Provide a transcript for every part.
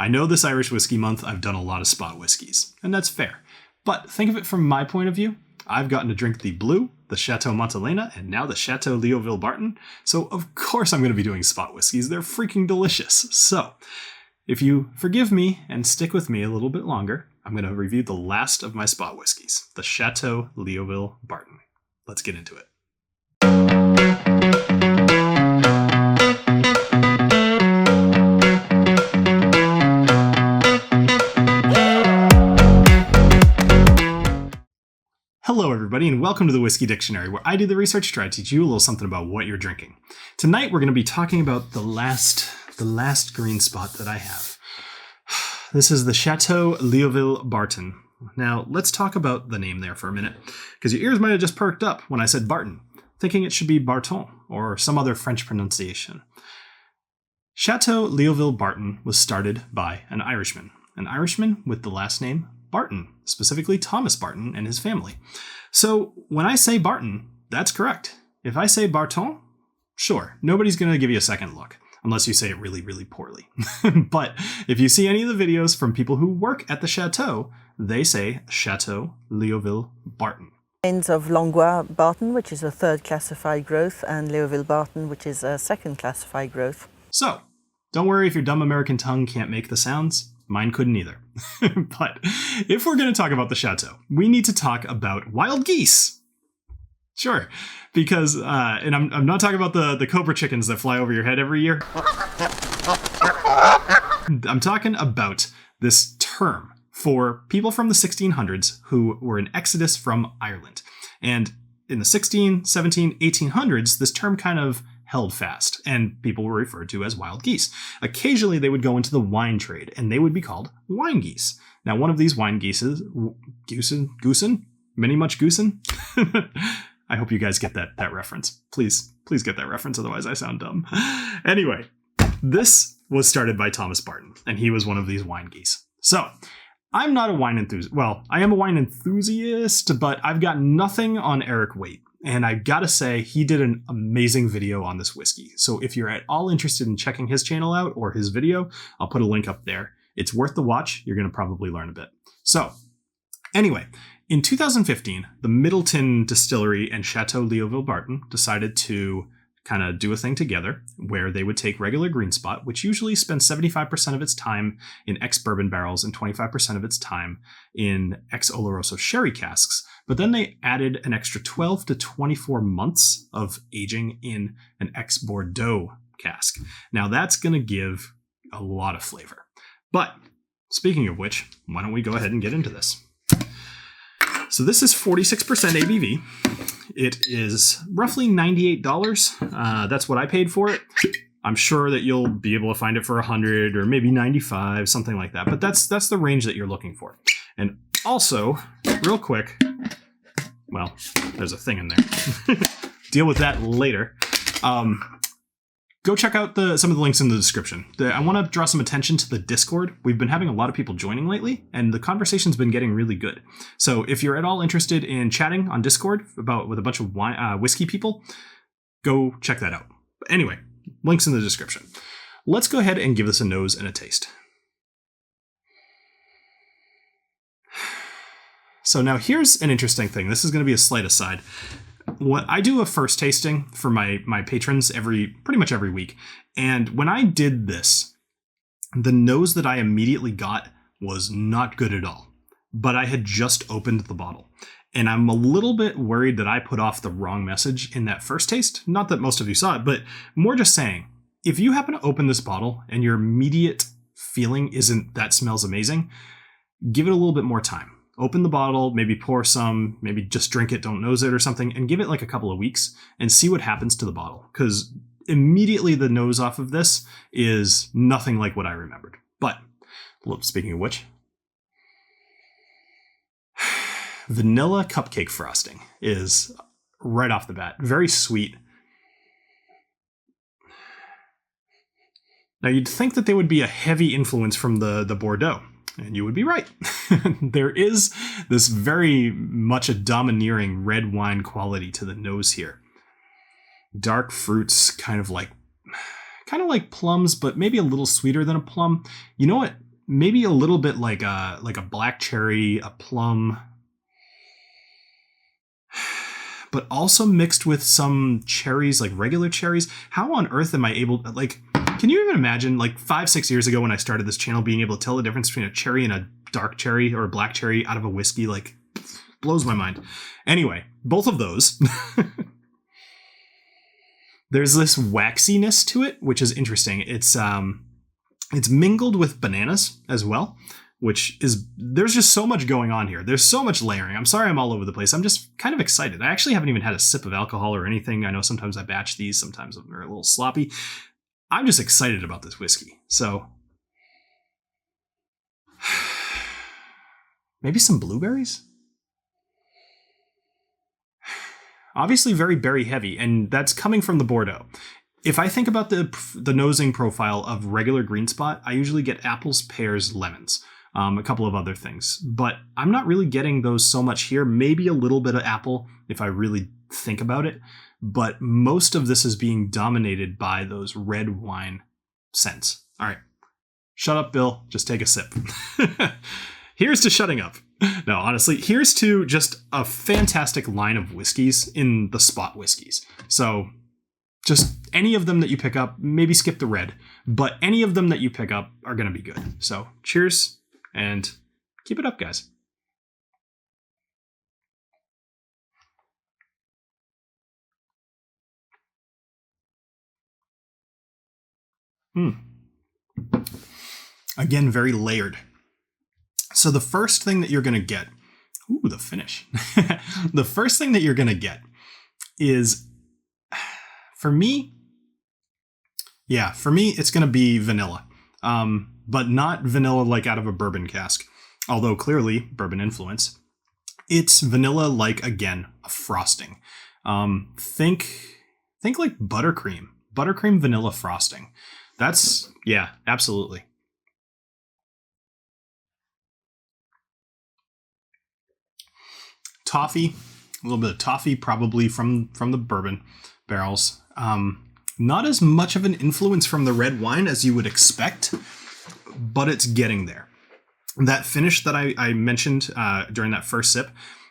I know this Irish Whiskey Month, I've done a lot of spot whiskeys, and that's fair. But think of it from my point of view. I've gotten to drink the Blue, the Château Montelena, and now the Château Léoville Barton. So of course I'm going to be doing spot whiskeys. They're freaking delicious. So if you forgive me and stick with me a little bit longer, I'm going to review the last of my spot whiskeys, the Château Léoville Barton. Let's get into it. Hello everybody and welcome to the Whiskey Dictionary, where I do the research to try to teach you a little something about what you're drinking. Tonight we're going to be talking about the last green spot that I have. This is the Château Léoville Barton. Now let's talk about the name there for a minute, because your ears might have just perked up when I said Barton, thinking it should be Barton or some other French pronunciation. Château Léoville Barton was started by an Irishman with the last name Barton, specifically Thomas Barton and his family. So when I say Barton, that's correct. If I say Barton, sure, nobody's going to give you a second look, unless you say it really, really poorly. But if you see any of the videos from people who work at the chateau, they say Château Léoville Barton. Of Longois Barton, which is a third classified growth, and Léoville Barton, which is a second classified growth. So, don't worry if your dumb American tongue can't make the sounds. Mine couldn't either. But if we're going to talk about the chateau, we need to talk about wild geese. Sure, because, and I'm not talking about the cobra chickens that fly over your head every year. I'm talking about this term for people from the 1600s who were in exodus from Ireland. And in the 16, 17, 1800s, this term kind of held fast, and people were referred to as wild geese. Occasionally, they would go into the wine trade, and they would be called wine geese. Now, one of these wine geeses, goosen, many much goosen. I hope you guys get that reference. Please get that reference, otherwise I sound dumb. Anyway, this was started by Thomas Barton, and he was one of these wine geese. So, I'm not a wine enthusiast. Well, I am a wine enthusiast, but I've got nothing on Eric Waite. And I gotta say, he did an amazing video on this whiskey. So if you're at all interested in checking his channel out or his video, I'll put a link up there. It's worth the watch. You're gonna probably learn a bit. So anyway, in 2015, the Midleton Distillery and Château Léoville Barton decided to kind of do a thing together where they would take regular green spot, which usually spends 75% of its time in ex-bourbon barrels and 25% of its time in ex-Oloroso sherry casks. But then they added an extra 12 to 24 months of aging in an ex-Bordeaux cask. Now that's going to give a lot of flavor. But speaking of which, why don't we go ahead and get into this? So this is 46% ABV. It is roughly $98. That's what I paid for it. I'm sure that you'll be able to find it for $100 or maybe $95, something like that. But that's the range that you're looking for. And also, real quick, well, there's a thing in there. Deal with that later. Go check out some of the links in the description. I want to draw some attention to the Discord. We've been having a lot of people joining lately, and the conversation's been getting really good. So if you're at all interested in chatting on Discord with a bunch of whiskey people, go check that out. But anyway, links in the description. Let's go ahead and give this a nose and a taste. So now here's an interesting thing. This is going to be a slight aside. What I do a first tasting for my patrons pretty much every week. And when I did this, the nose that I immediately got was not good at all. But I had just opened the bottle. And I'm a little bit worried that I put off the wrong message in that first taste. Not that most of you saw it, but more just saying, if you happen to open this bottle and your immediate feeling isn't that smells amazing, give it a little bit more time. Open the bottle, maybe pour some, maybe just drink it, don't nose it or something, and give it like a couple of weeks and see what happens to the bottle. Because immediately the nose off of this is nothing like what I remembered. But, speaking of which, vanilla cupcake frosting is right off the bat. Very sweet. Now you'd think that they would be a heavy influence from the Bordeaux. And you would be right. There is this very much a domineering red wine quality to the nose here. Dark fruits, kind of like plums, but maybe a little sweeter than a plum. You know what maybe a little bit like a black cherry, a plum, but also mixed with some cherries, like regular cherries. How on earth am I able to, like, can you even imagine, like 5-6 years ago when I started this channel, being able to tell the difference between a cherry and a dark cherry or a black cherry out of a whiskey? Like, blows my mind. Anyway, both of those. There's this waxiness to it, which is interesting. It's mingled with bananas as well, which is, there's just so much going on here. There's so much layering. I'm sorry I'm all over the place. I'm just kind of excited. I actually haven't even had a sip of alcohol or anything. I know sometimes I batch these, sometimes they're a little sloppy. I'm just excited about this whiskey. So maybe some blueberries? Obviously very berry heavy, and that's coming from the Bordeaux. If I think about the nosing profile of regular green spot, I usually get apples, pears, lemons, a couple of other things. But I'm not really getting those so much here. Maybe a little bit of apple if I really think about it. But most of this is being dominated by those red wine scents. All right. Shut up, Bill. Just take a sip. Here's to shutting up. No, honestly, here's to just a fantastic line of whiskeys in the spot whiskeys. So just any of them that you pick up, maybe skip the red, but any of them that you pick up are going to be good. So cheers and keep it up, guys. Again, very layered. So the first thing that you're going to get, ooh, the finish. The first thing that you're going to get is, for me, it's going to be vanilla. But not vanilla like out of a bourbon cask, although clearly bourbon influence. It's vanilla like, again, a frosting. Think like buttercream vanilla frosting. That's, yeah, absolutely. Toffee, a little bit of toffee, probably from the bourbon barrels. Not as much of an influence from the red wine as you would expect, but it's getting there. That finish that I mentioned during that first sip,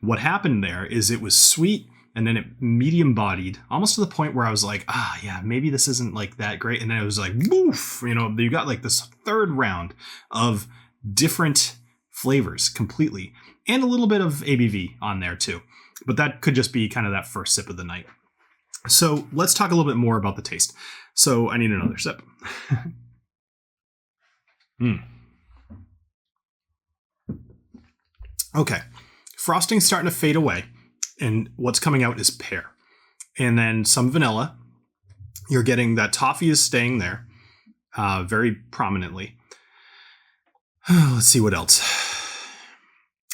what happened there is it was sweet, and then it medium bodied, almost to the point where I was like, yeah, maybe this isn't like that great. And then it was like, woof, you got like this third round of different flavors completely, and a little bit of ABV on there too. But that could just be kind of that first sip of the night. So let's talk a little bit more about the taste. So I need another sip. Okay, frosting's starting to fade away, and what's coming out is pear. And then some vanilla. You're getting that toffee is staying there very prominently. Let's see what else.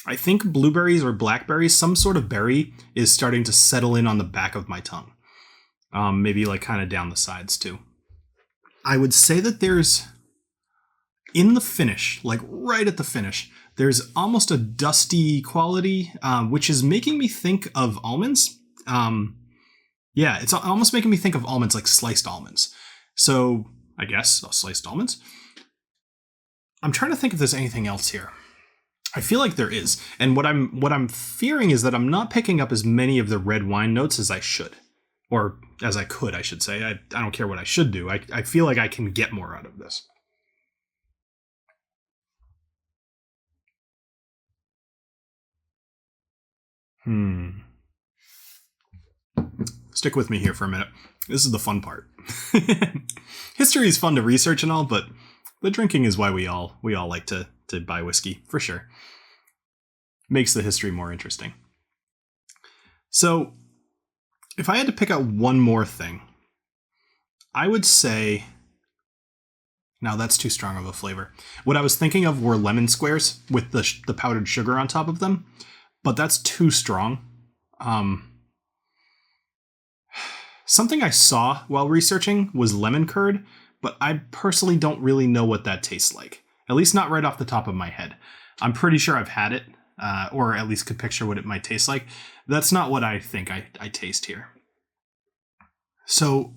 I think blueberries or blackberries, some sort of berry, is starting to settle in on the back of my tongue. Maybe like kind of down the sides too. I would say that there's, in the finish, like right at the finish, there's almost a dusty quality, which is making me think of almonds. Yeah, it's almost making me think of almonds, like sliced almonds. So I guess sliced almonds. I'm trying to think if there's anything else here. I feel like there is. And what I'm fearing is that I'm not picking up as many of the red wine notes as I should. Or as I could, I should say. I don't care what I should do. I feel like I can get more out of this. Stick with me here for a minute. This is the fun part. History is fun to research and all, but the drinking is why we all like to buy whiskey, for sure. Makes the history more interesting. So, if I had to pick out one more thing, I would say, now that's too strong of a flavor. What I was thinking of were lemon squares with the powdered sugar on top of them, but that's too strong. Something I saw while researching was lemon curd, but I personally don't really know what that tastes like. At least not right off the top of my head. I'm pretty sure I've had it, or at least could picture what it might taste like. That's not what I think I taste here. So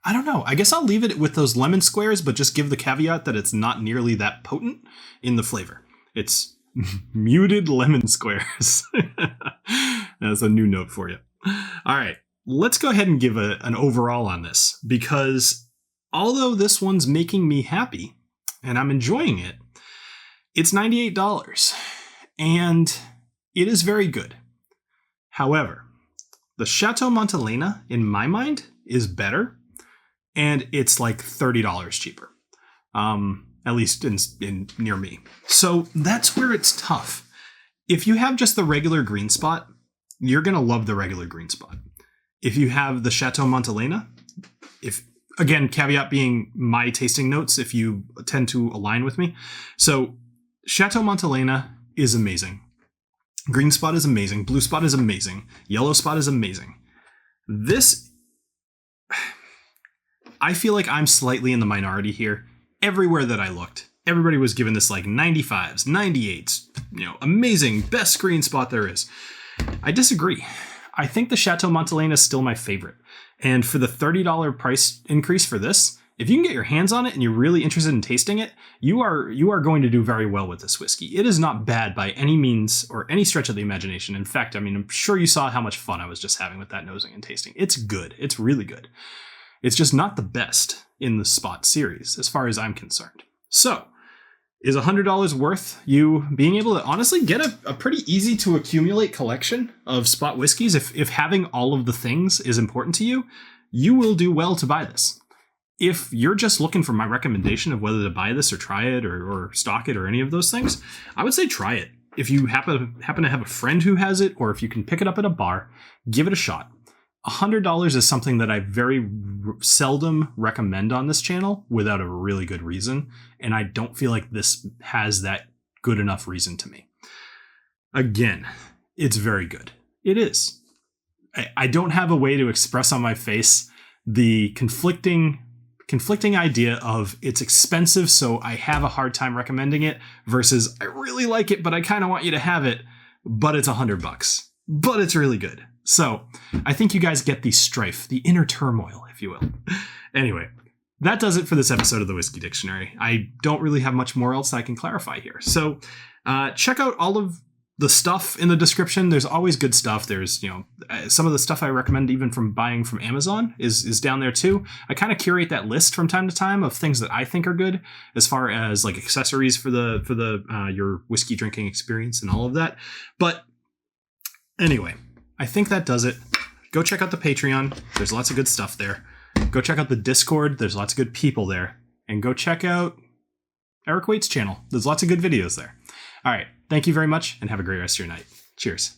I don't know. I guess I'll leave it with those lemon squares, but just give the caveat that it's not nearly that potent in the flavor. It's muted lemon squares. That's a new note for you. All right, let's go ahead and give an overall on this, because although this one's making me happy and I'm enjoying it, it's $98 and it is very good. However, the Château Montelena, in my mind, is better, and it's like $30 cheaper, at least in near me. So that's where it's tough. If you have just the regular green spot, you're going to love the regular green spot. If you have the Château Montelena, again, caveat being my tasting notes, if you tend to align with me. So Château Montelena is amazing. Green spot is amazing. Blue spot is amazing. Yellow spot is amazing. This, I feel like I'm slightly in the minority here. Everywhere that I looked, everybody was giving this like 95s, 98s, amazing, best green spot there is. I disagree. I think the Château Montelena is still my favorite. And for the $30 price increase for this, if you can get your hands on it and you're really interested in tasting it, you are going to do very well with this whiskey. It is not bad by any means or any stretch of the imagination. In fact, I'm sure you saw how much fun I was just having with that nosing and tasting. It's good. It's really good. It's just not the best in the Spot series, as far as I'm concerned. So, is $100 worth you being able to honestly get a pretty easy to accumulate collection of Spot whiskeys? If having all of the things is important to you, you will do well to buy this. If you're just looking for my recommendation of whether to buy this or try it or stock it or any of those things, I would say try it. If you happen to have a friend who has it, or if you can pick it up at a bar, give it a shot. $100 is something that I very seldom recommend on this channel without a really good reason, and I don't feel like this has that good enough reason to me. Again, it's very good. It is. I don't have a way to express on my face the conflicting idea of it's expensive, so I have a hard time recommending it, versus I really like it, but I kind of want you to have it, but it's $100, but it's really good. So I think you guys get the strife, the inner turmoil, if you will. Anyway, that does it for this episode of the Whiskey Dictionary. I don't really have much more else I can clarify here. So check out all of the stuff in the description. There's always good stuff. There's, some of the stuff I recommend even from buying from Amazon is down there too. I kind of curate that list from time to time of things that I think are good as far as like accessories for the your whiskey drinking experience and all of that. But anyway, I think that does it. Go check out the Patreon. There's lots of good stuff there. Go check out the Discord. There's lots of good people there. And go check out Eric Waite's channel. There's lots of good videos there. All right. Thank you very much and have a great rest of your night. Cheers.